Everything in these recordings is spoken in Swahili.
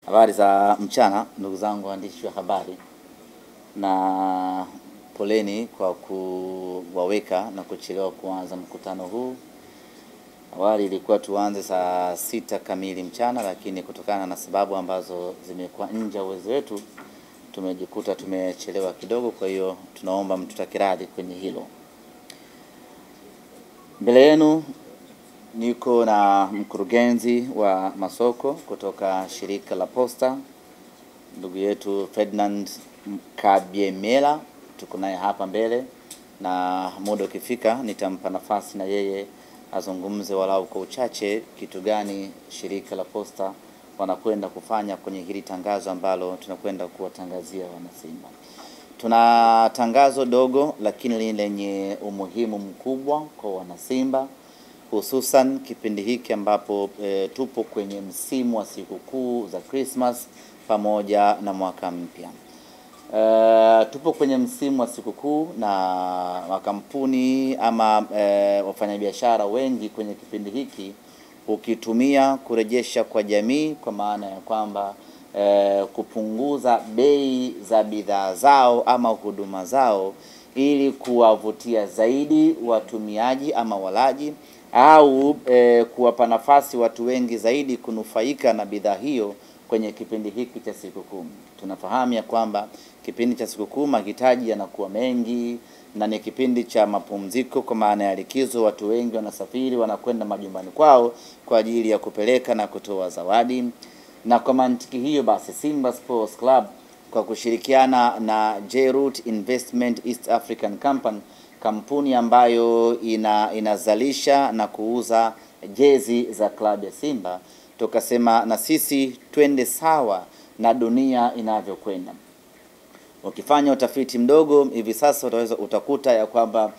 Habari za mchana ndugu zangu waandishi wa habari, na poleni kwa kuwaweka na kuchelewa kuanza mkutano huu. Awali ilikuwa tuanze saa 6 kamili mchana, lakini kutokana na sababu ambazo zimekuwa nje ya uwezo wetu tumejikuta tumechelewa kidogo. Kwa hiyo tunaomba mtutakiradhi kwenye hilo. Mbele yenu niko na mkurugenzi wa masoko kutoka shirika la Posta, ndugu yetu Ferdinand Kabyemela. Tuko naye hapa mbele, na muda ukifika nitampa nafasi na yeye azungumze walau kwa uchache kitu gani shirika la Posta wanakwenda kufanya kwenye hili tangazo ambalo tunakwenda kuwatangazia wanasimba. Tuna tangazo dogo lakini lenye umuhimu mkubwa kwa wanasimba, hususan kipindi hiki ambapo tupo kwenye msimu wa sikukuu za Christmas pamoja na mwaka mpya. Tupo kwenye msimu wa sikukuu na makampuni ama wafanyabiashara wengi kwenye kipindi hiki ukitumia kurejesha kwa jamii, kwa maana ya kwamba kupunguza bei za bidhaa zao ama huduma zao ili kuwavutia zaidi watumiaji ama walaji, au kuwapa nafasi watu wengi zaidi kunufaika na bidhaa hiyo kwenye kipindi hiki cha sikukuu. Tunafahamu ya kwamba kipindi cha sikukuu mahitaji yanakuwa mengi na ni kipindi cha mapumziko, kwa maana ya likizo. Watu wengi wanasafiri, wanakwenda majumbani kwao kwa ajili ya kupeleka na kutoa zawadi. Na kwa mantiki hiyo basi, Simba Sports Club kwa kushirikiana na J-Root Investment East African Company, kampuni ambayo inazalisha na kuuza jezi za klabu ya Simba, tukasema na sisi twende sawa na dunia inavyokwenda. Ukifanya utafiti mdogo hivi sasa utakuta ya kwamba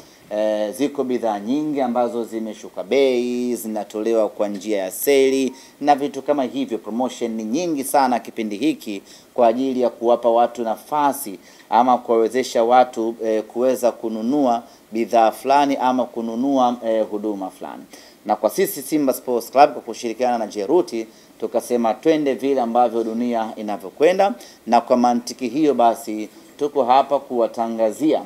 ziko bidhaa nyingi ambazo zimeshuka bei, zinatolewa kwa njia ya seli na vitu kama hivyo. Promotion ni nyingi sana kipindi hiki kwa ajili ya kuwapa watu nafasi ama kuwawezesha watu kuweza kununua bidhaa fulani ama kununua huduma fulani. Na kwa sisi Simba Sports Club kwa kushirikiana na J-Root tukasema twende vile ambavyo dunia inavyokwenda, na kwa mantiki hiyo basi tuko hapa kuwatangazia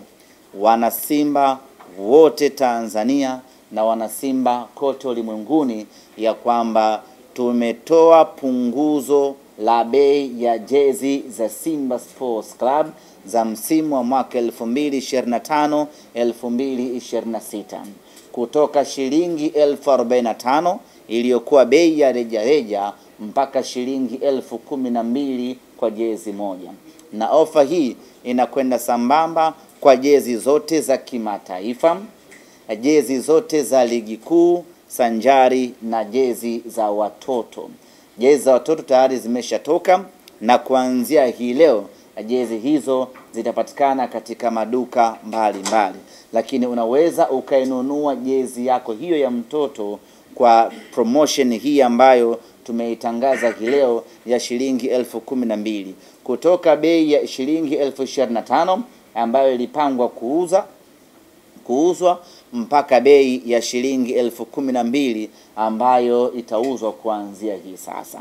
wanasimba wote Tanzania na wanasimba kote ulimwenguni ya kwamba tumetoa punguzo la bei ya jezi za Simba Sports Club za msimu wa mwaka 2025-2026 kutoka shilingi 1045 iliyokuwa bei ya rejareja mpaka shilingi 1012 kwa jezi moja. Na ofa hii inakwenda sambamba kwa jezi zote za kimataifa, jezi zote za ligi kuu, sanjari na jezi za watoto. Jezi za watoto tayari zimeshatoka, na kuanzia hii leo jezi hizo zitapatikana katika maduka mbalimbali, lakini unaweza ukainunua jezi yako hiyo ya mtoto kwa promotion hii ambayo tumeitangaza hii leo ya shilingi 1012 kutoka bei ya shilingi 1025 ambayo ilipangwa kuuzwa mpaka bei ya shilingi 1012 ambayo itauzwa kuanzia hii sasa.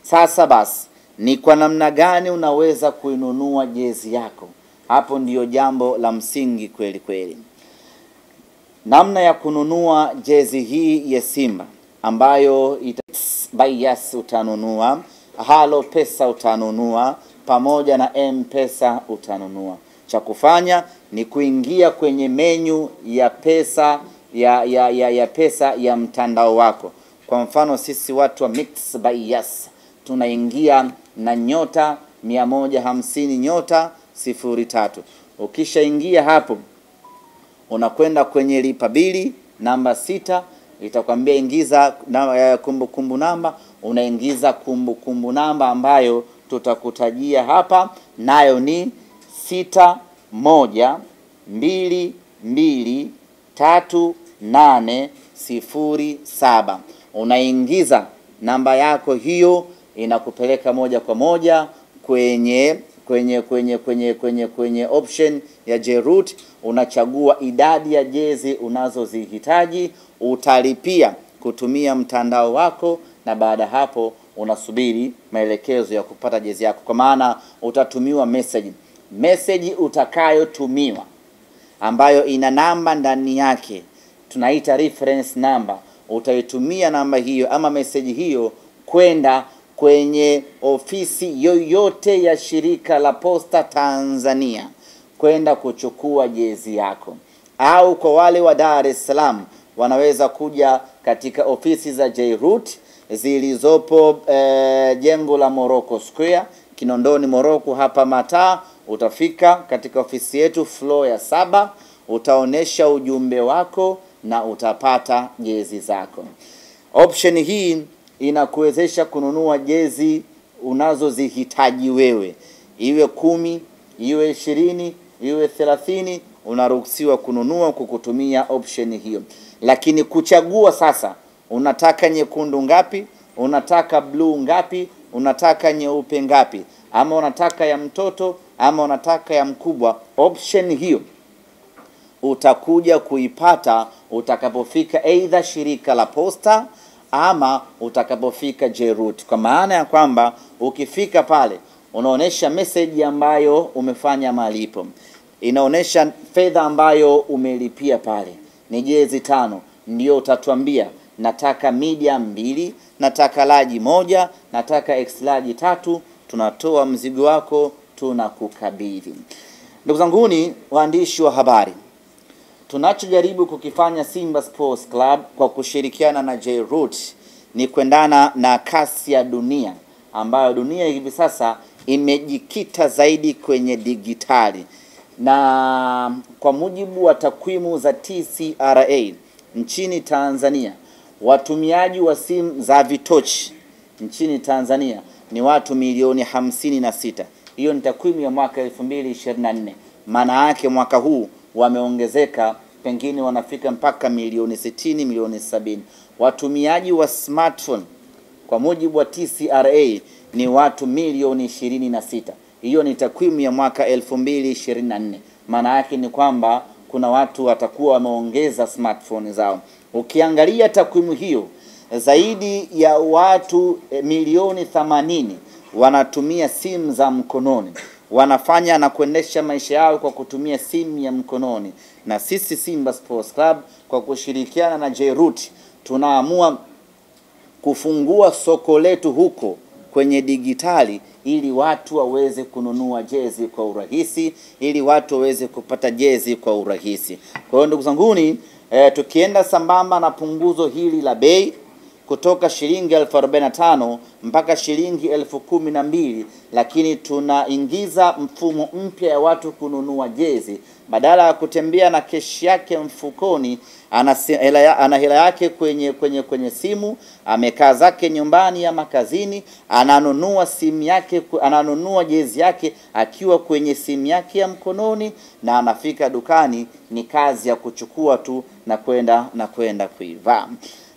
Sasa basi, ni kwa namna gani unaweza kuinunua jezi yako? Hapo ndiyo jambo la msingi kweli kweli. Namna ya kununua jezi hii ya Simba ambayo Yes utanunua, Halo Pesa utanunua, pamoja na M-Pesa utanunua. Cha kufanya ni kuingia kwenye menu ya pesa ya pesa ya mtandao wako. Kwa mfano sisi watu wa Mix by Yes tunaingia na nyota 150 nyota 03. Ukishaingia hapo unakwenda kwenye lipa bili namba 6, itakwambia ingiza kumbukumbu namba. Unaingiza kumbukumbu namba ambayo tutakutajia hapa, nayo ni 61223807. Unaingiza namba yako hiyo, inakupeleka moja kwa moja kwenye option ya J-Root. Unachagua idadi ya jezi unazozihitaji, utalipia kutumia mtandao wako, na baada hapo unasubiri maelekezo ya kupata jezi yako, kwa maana utatumiwa message utakayotumiwa ambayo ina namba ndani yake, tunaita reference number. Utaitumia namba hiyo ama message hiyo kwenda kwenye ofisi yoyote ya shirika la Posta Tanzania kwenda kuchukua jezi yako, au kwa wale wa Dar es Salaam wanaweza kuja katika ofisi za J-Root zilizopo jengo la Morocco Square, Kinondoni Morocco hapa Mataa. Utafika katika ofisi yetu floor ya 7, utaonesha ujumbe wako na utapata jezi zako. Option hii inakuwezesha kununua jezi unazozihitaji wewe, iwe 10, iwe 20, iwe 30, unaruhusiwa kununua kukutumia option hiyo. Lakini kuchagua sasa, unataka nyekundu ngapi, unataka blue ngapi, unataka nyeupe ngapi, ama unataka ya mtoto ama unataka ya mkubwa, option hiyo utakuja kuipata utakapofika either shirika la Posta ama utakapofika J-Root. Kwa maana ya kwamba ukifika pale unaonesha message ambayo umefanya malipo, inaonesha fedha ambayo umelipia pale ni jezi 5, ndio utatuambia nataka medium 2, nataka large 1, nataka extra large 3. Tunatoa mzigo wako, tunakukabidhi. Ndugu zanguni waandishi wa habari, tunachojaribu kukifanya Simba Sports Club kwa kushirikiana na J-Root ni kuendana na kasi ya dunia, ambayo dunia hivi sasa imejikita zaidi kwenye digitali. Na kwa mujibu wa takwimu za TCRA nchini Tanzania, watumiaji wa simu za vitochi nchini Tanzania ni watu milioni 56. Hiyo ni takwimu ya mwaka 2024. Maana yake mwaka huu wameongezeka, pengine wanafika mpaka milioni 60, milioni 70. Watumiaji wa smartphone kwa mujibu wa TCRA ni watu milioni 26. Hiyo ni takwimu ya mwaka 2024. Maana yake ni kwamba kuna watu watakuwa wameongeza smartphone zao. Ukiangalia takwimu hiyo, zaidi ya watu milioni 80 wanatumia simu za mkononi, wanafanya na kuendesha maisha yao kwa kutumia simu ya mkononi. Na sisi Simba Sports Club kwa kushirikiana na J-Root tunaamua kufungua soko letu huko kwenye digitali, ili watu waweze kununua jezi kwa urahisi, ili watu waweze kupata jezi kwa urahisi. Kwa hiyo ndugu zanguni, tukienda sambamba na punguzo hili la bei kutoka shilingi 45 mpaka shilingi 12,000, lakini tunaingiza mfumo mpya ya watu kununua jezi. Badala ya kutembea na keshi yake mfukoni, ana hela yake kwenye simu, amekaa zake nyumbani ama kazini, ananunua simu yake, ananunua jezi yake akiwa kwenye simu yake ya mkononi, na anafika dukani, ni kazi ya kuchukua tu na kwenda kuivaa.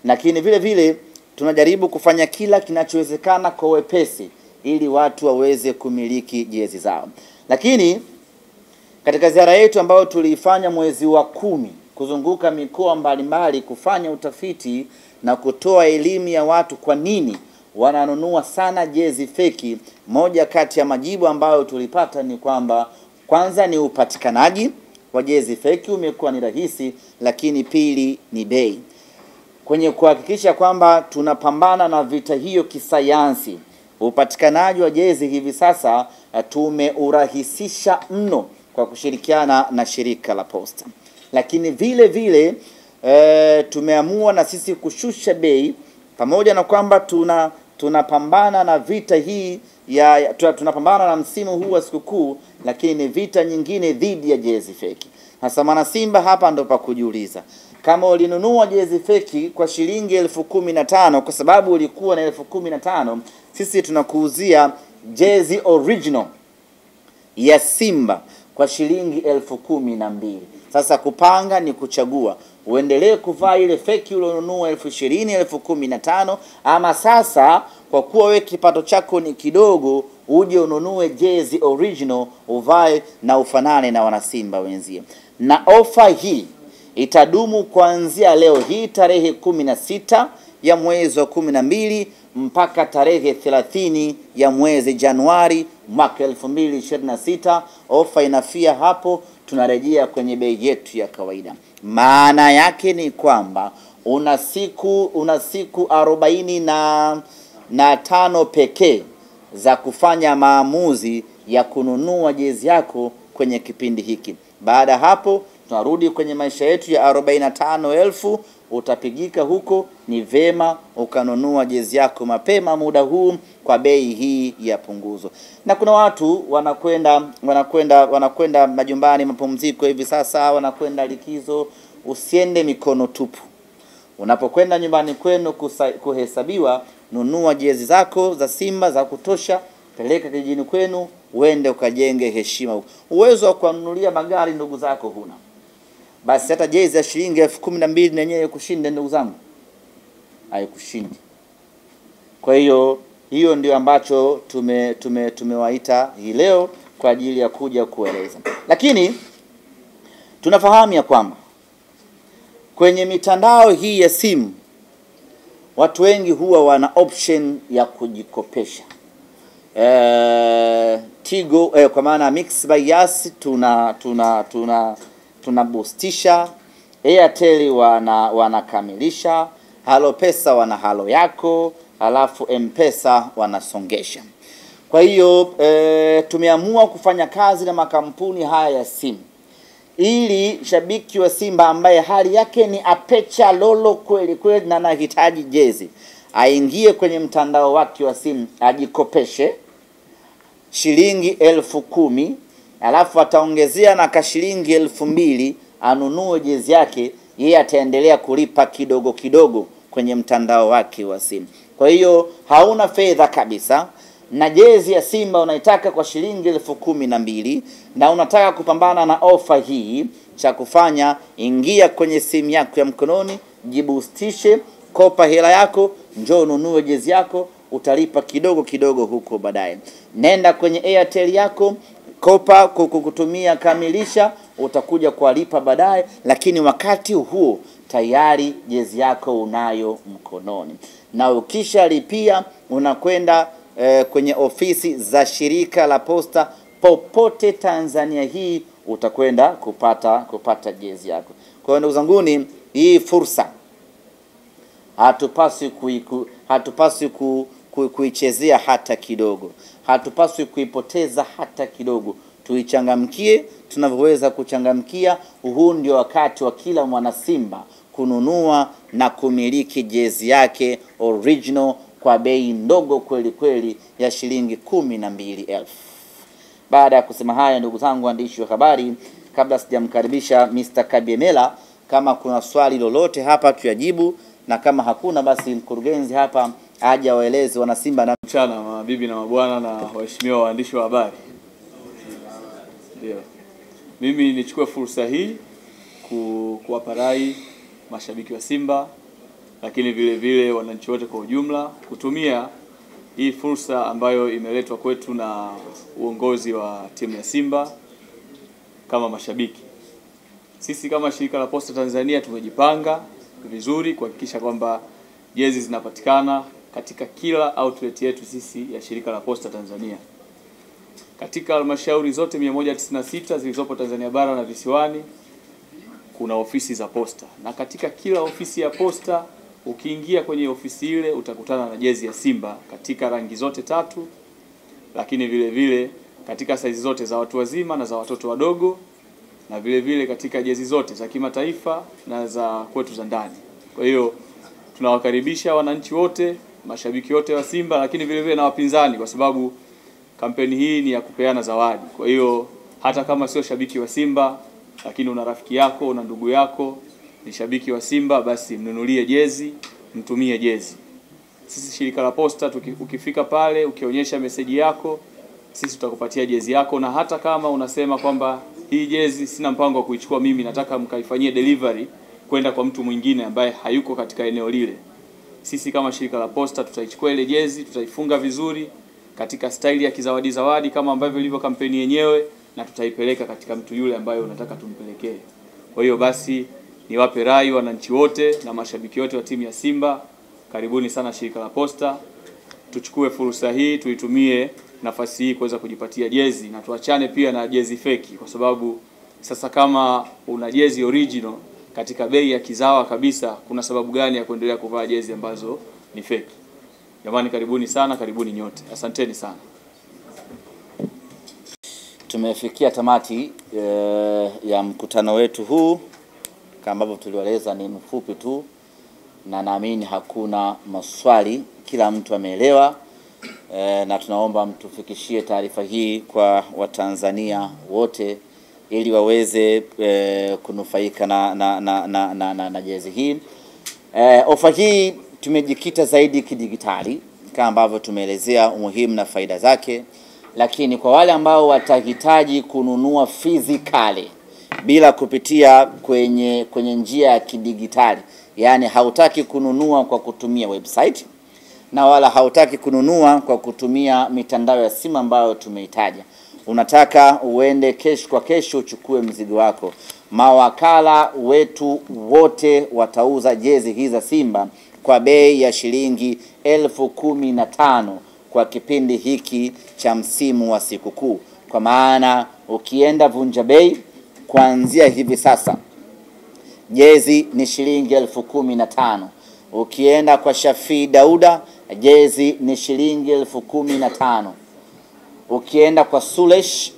Lakini vile vile tunajaribu kufanya kila kinachowezekana kwa wepesi ili watu waweze kumiliki jezi zao. Lakini katika ziara yetu ambayo tuliifanya mwezi wa 10 kuzunguka mikoa mbalimbali kufanya utafiti na kutoa elimu ya watu kwa nini wananunua sana jezi feki, moja kati ya majibu ambayo tulipata ni kwamba kwanza ni upatikanaji wa jezi feki umekuwa ni rahisi, lakini pili ni bei. Kwenye kuhakikisha kwamba tunapambana na vita hiyo kisayansi, upatikanaji wa jezi hivi sasa tumeurahisisha mno kwa kushirikiana na shirika la Posta. Lakini vile vile tumeamua na sisi kushusha bei, pamoja na kwamba tunapambana na vita hii tunapambana na msimu huu wa sikukuu, lakini ni vita nyingine dhidi ya jezi feki. Hasa maana Simba hapa ndo pa kujiuliza, kama ulinunua jezi feki kwa shilingi 15,000 kwa sababu ulikuwa na 15,000, sisi tunakuuzia jezi original ya Simba kwa shilingi 12,000. Sasa kupanga ni kuchagua, uendelee kuvaa ile feki ulionunua 20,000, 15,000, ama sasa kwa kuwa wewe kipato chako ni kidogo, uje ununue jezi original uvae na ufanane na wanasimba wenzie. Na ofa hii itadumu kuanzia leo hii tarehe 16 ya mwezi wa 12 mpaka tarehe 30 ya mwezi Januari mwaka 2026. Ofa inafia hapo, tunarejea kwenye bei yetu ya kawaida. Maana yake ni kwamba una siku 45 pekee za kufanya maamuzi ya kununua jezi yako kwenye kipindi hiki. Baada hapo tunarudi kwenye maisha yetu ya 45,000. Utapigika huko, ni vema ukanunua jezi yako mapema muda huu kwa bei hii ya punguzo. Na kuna watu wanakwenda majumbani mapumziko hivi sasa, wanakwenda likizo. Usiende mikono tupu. Unapokwenda nyumbani kwenu kuhesabiwa, nunua jezi zako za Simba za kutosha, peleka kijijini kwenu, uende ukajenge heshima. Uwezo wa kununulia magari ndugu zako huna, basi hata jezi ya shilingi 12,000 na yenyewe kushinde ndugu zangu, haikushindi. Kwa hiyo ndio ambacho tumewaita hii leo kwa ajili ya kuja kueleza. Lakini tunafahamu ya kwamba kwenye mitandao hii ya simu watu wengi huwa wana option ya kujikopesha. Tigo kwa maana Mix by Yas tuna boostisha, Airtel wanakamilisha, Halo Pesa wana halo yako, halafu M-Pesa wanasongesha. Kwa hiyo tumeamua kufanya kazi na makampuni haya ya simu ili shabiki wa Simba ambaye hali yake ni apecha lolo kweli kweli na anahitaji jezi, aingie kwenye mtandao wake wa simu, ajikopeshe shilingi 10,000, alafu ataongezea na kashilingi 2,000, anunue jezi yake. Yeye ataendelea kulipa kidogo kidogo kwenye mtandao wake wa simu. Kwa hiyo hauna fedha kabisa, na jezi ya Simba unaitaka kwa shilingi 12,000 na unataka kupambana na ofa hii, cha kufanya ingia kwenye simu yako ya mkononi, jiboostishe, kopa hela yako, njoo ununue jezi yako, utalipa kidogo kidogo huko baadaye. Nenda kwenye Airtel yako, kopa kutumia kamilisha, utakuja kulipa baadaye, lakini wakati huo tayari jezi yako unayo mkononi. Na ukisha lipia unakwenda kwenye ofisi za shirika la posta popote Tanzania hii, utakwenda kupata jezi yako. Kwa hiyo ndugu zanguni, hii fursa hatupaswi kuichezea hata kidogo, hatupaswi kuipoteza hata kidogo. Tuichangamkie tunavyoweza kuchangamkia. Huu ndio wakati wa kila mwana Simba kununua na kumiliki jezi yake original kwa bei ndogo kweli kweli ya shilingi 12,000. Baada ya kusema haya, ndugu zangu waandishi wa habari, kabla sijamkaribisha Mr. Kabyemela, kama kuna swali lolote hapa tuyajibu, na kama hakuna basi mkurugenzi hapa aje waeleze wana Simba. Na mchana mabibi na mabwana na waheshimiwa waandishi wa habari. Ndio. Mimi nichukue fursa hii kuwapa rai mashabiki wa Simba, lakini vile vile wananchi wote kwa ujumla, kutumia hii fursa ambayo imeletwa kwetu na uongozi wa timu ya Simba kama mashabiki. Sisi kama shirika la Posta Tanzania tumejipanga vizuri kuhakikisha kwamba jezi zinapatikana katika kila outlet yetu sisi ya shirika la Posta Tanzania. Katika halmashauri zote 196 zilizopo Tanzania bara na visiwani kuna ofisi za posta, na katika kila ofisi ya posta ukiingia kwenye ofisi ile utakutana na jezi ya Simba katika rangi zote 3, lakini vile vile katika saizi zote za watu wazima na za watoto wadogo, na vile vile katika jezi zote za kimataifa na za kwetu za ndani. Kwa hiyo tunawakaribisha wananchi wote, mashabiki wote wa Simba, lakini vile vile na wapinzani, kwa sababu kampeni hii ni ya kupeana zawadi. Kwa hiyo hata kama sio shabiki wa Simba, lakini una rafiki yako, una ndugu yako ni shabiki wa Simba, basi mnunulie jezi, mtumie jezi. Sisi shirika la Posta ukifika pale ukionyesha meseji yako, sisi tutakupatia jezi yako. Na hata kama unasema kwamba hii jezi sina mpango wa kuichukua mimi, nataka mkaifanyie delivery kwenda kwa mtu mwingine ambaye hayuko katika eneo lile, sisi kama shirika la Posta tutaichukua ile jezi, tutaifunga vizuri katika staili ya kizawadi kama ambavyo ilivyo kampeni yenyewe, na tutaipeleka katika mtu yule ambaye unataka tumpelekee. Kwa hiyo basi niwape rai wananchi wote na mashabiki wote wa timu ya Simba, karibuni sana shirika la Posta. tuchukue fursa hii, tuitumie nafasi hii kuweza kujipatia jezi na tuachane pia na jezi feki, kwa sababu sasa kama una jezi original katika bei ya kizawa kabisa, kuna sababu gani ya kuendelea kuvaa jezi ambazo ni feki? Jamani, karibuni sana, karibuni nyote. Asanteni sana. Tumefikia tamati ya mkutano wetu huu. Kama ambavyo tulieleza, ni mfupi tu na naamini hakuna maswali, kila mtu ameelewa. Na tunaomba mtufikishie taarifa hii kwa Watanzania wote ili waweze kunufaika na jezi hii. Ofa hii tumejikita zaidi kidigitali kama ambavyo tumeelezea umuhimu na faida zake, lakini kwa wale ambao watahitaji kununua physically bila kupitia kwenye njia ya kidigitali, yani hautaki kununua kwa kutumia website na wala hautaki kununua kwa kutumia mitandao ya simu ambayo tumeitaja, unataka uende kesho kwa kesho uchukue mzigo wako, mawakala wetu wote watauza jezi hizi za Simba kwa bei ya shilingi 15,000 kwa kipindi hiki cha msimu wa sikukuu. Kwa maana ukienda Vunja Bei kuanzia hivi sasa, jezi ni shilingi 15,000. Ukienda kwa Shafii Dauda, jezi ni shilingi 15,000. Ukienda kwa Sulesh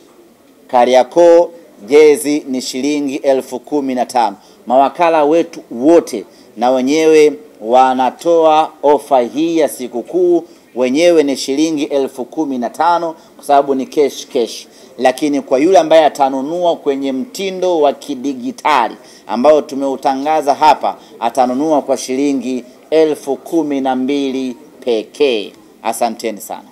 Kariakoo, jezi ni shilingi 15,000. Mawakala wetu wote na wenyewe wanatoa ofa hii ya sikukuu, wenyewe ni shilingi 15,000 kwa sababu ni cash. Lakini kwa yule ambaye atanunua kwenye mtindo wa kidigitali ambao tumeutangaza hapa, atanunua kwa shilingi 12,000 pekee. Asanteni sana.